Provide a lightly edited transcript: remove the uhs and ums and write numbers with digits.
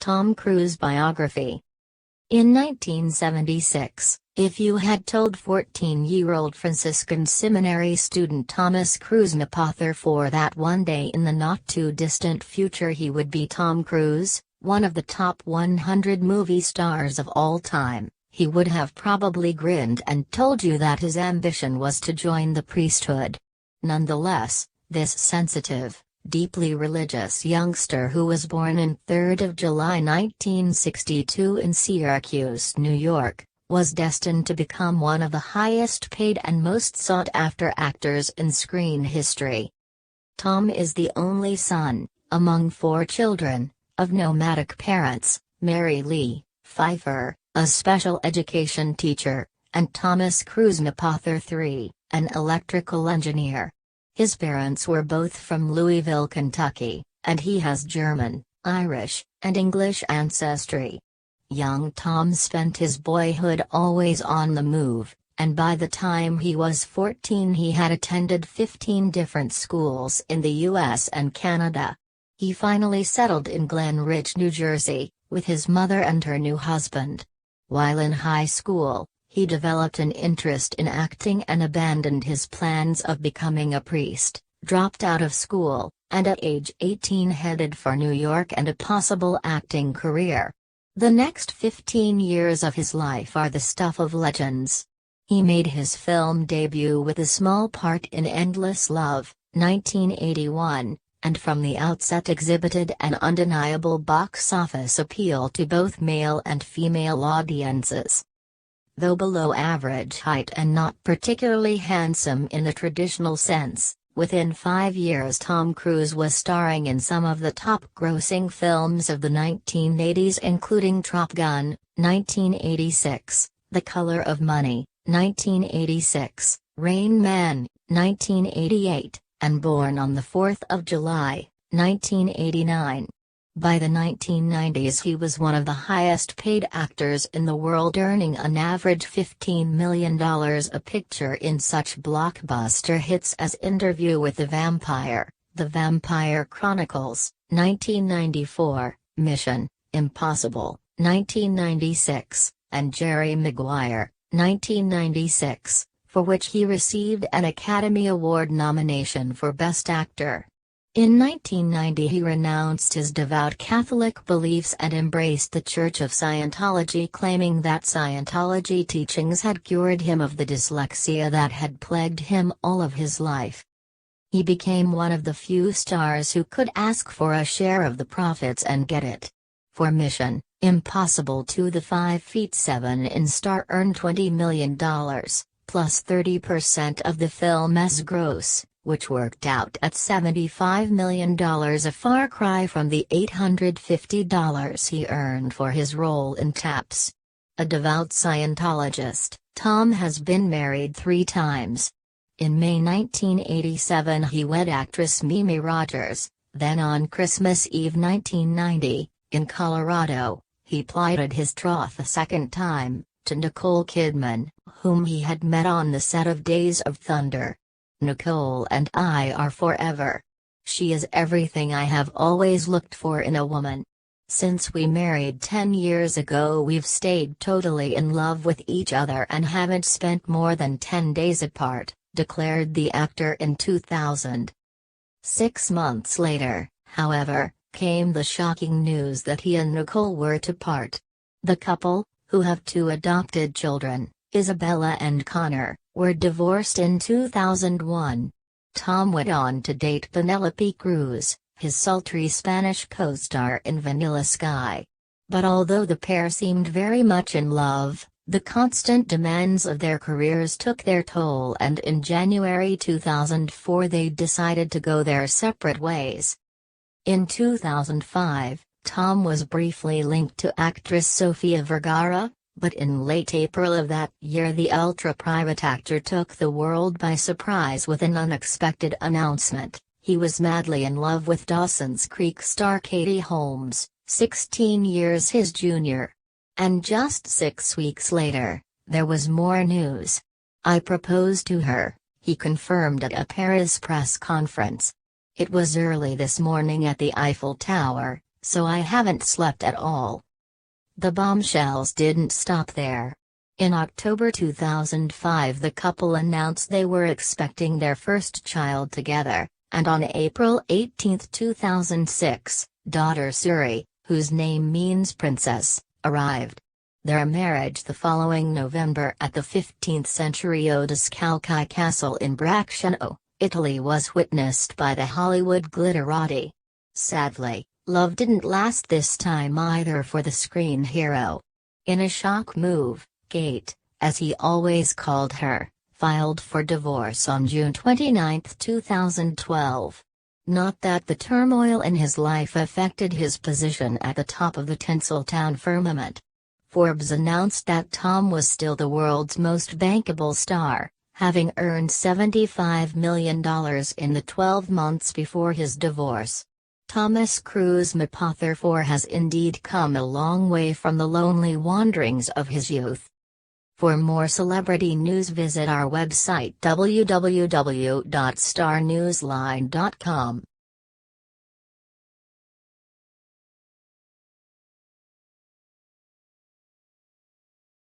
Tom Cruise biography. In 1976, if you had told 14-year-old Franciscan seminary student Thomas Cruise Mapother that one day in the not-too-distant future he would be Tom Cruise, one of the top 100 movie stars of all time, he would have probably grinned and told you that his ambition was to join the priesthood. Nonetheless, this sensitive, deeply religious youngster who was born on 3rd of July 1962 in Syracuse, New York, was destined to become one of the highest paid and most sought-after actors in screen history. Tom is the only son, among 4 children, of nomadic parents, Mary Lee Pfeiffer, a special education teacher, and Thomas Cruise Mapother III, an electrical engineer. His parents were both from Louisville, Kentucky, and he has German, Irish, and English ancestry. Young Tom spent his boyhood always on the move, and by the time he was 14 he had attended 15 different schools in the US and Canada. He finally settled in Glen Ridge, New Jersey, with his mother and her new husband. While in high school, he developed an interest in acting and abandoned his plans of becoming a priest, dropped out of school, and at age 18 headed for New York and a possible acting career. The next 15 years of his life are the stuff of legends. He made his film debut with a small part in Endless Love, 1981, and from the outset exhibited an undeniable box office appeal to both male and female audiences. Though below average height and not particularly handsome in the traditional sense, within 5 years Tom Cruise was starring in some of the top-grossing films of the 1980s including Top Gun, 1986, The Color of Money, 1986, Rain Man, 1988, and Born on the 4th of July, 1989. By the 1990s he was one of the highest-paid actors in the world, earning an average $15 million a picture in such blockbuster hits as Interview with the Vampire, The Vampire Chronicles, 1994, Mission: Impossible, 1996, and Jerry Maguire, 1996, for which he received an Academy Award nomination for Best Actor. In 1990 he renounced his devout Catholic beliefs and embraced the Church of Scientology, claiming that Scientology teachings had cured him of the dyslexia that had plagued him all of his life. He became one of the few stars who could ask for a share of the profits and get it. For Mission: Impossible 2 the 5'7" in star earned $20 million, plus 30% of the film's gross, which worked out at $75 million, a far cry from the $850 he earned for his role in Taps. A devout Scientologist, Tom has been married 3 times. In May 1987 he wed actress Mimi Rogers, then on Christmas Eve 1990, in Colorado, he plighted his troth a second time, to Nicole Kidman, whom he had met on the set of Days of Thunder. Nicole and I are forever. She is everything I have always looked for in a woman. Since we married 10 years ago we've stayed totally in love with each other and haven't spent more than 10 days apart, declared the actor in 2000. 6 months later, however, came the shocking news that he and Nicole were to part. The couple, who have 2 adopted children, Isabella and Connor, were divorced in 2001. Tom went on to date Penelope Cruz, his sultry Spanish co-star in Vanilla Sky. But although the pair seemed very much in love, the constant demands of their careers took their toll, and in January 2004 they decided to go their separate ways. In 2005, Tom was briefly linked to actress Sofia Vergara, but in late April of that year the ultra-private actor took the world by surprise with an unexpected announcement: he was madly in love with Dawson's Creek star Katie Holmes, 16 years his junior. And just 6 weeks later, there was more news. "I proposed to her," he confirmed at a Paris press conference. "It was early this morning at the Eiffel Tower," so I haven't slept at all." The bombshells didn't stop there. In October 2005, the couple announced they were expecting their first child together, and on April 18, 2006, daughter Suri, whose name means princess, arrived. Their marriage the following November at the 15th-century Odescalchi Castle in Bracciano, Italy was witnessed by the Hollywood glitterati. Sadly, love didn't last this time either for the screen hero. In a shock move, Kate, as he always called her, filed for divorce on June 29, 2012. Not that the turmoil in his life affected his position at the top of the Tinseltown firmament. Forbes announced that Tom was still the world's most bankable star, having earned $75 million in the 12 months before his divorce. Thomas Cruise Mapother IV has indeed come a long way from the lonely wanderings of his youth. For more celebrity news, visit our website www.starnewsline.com.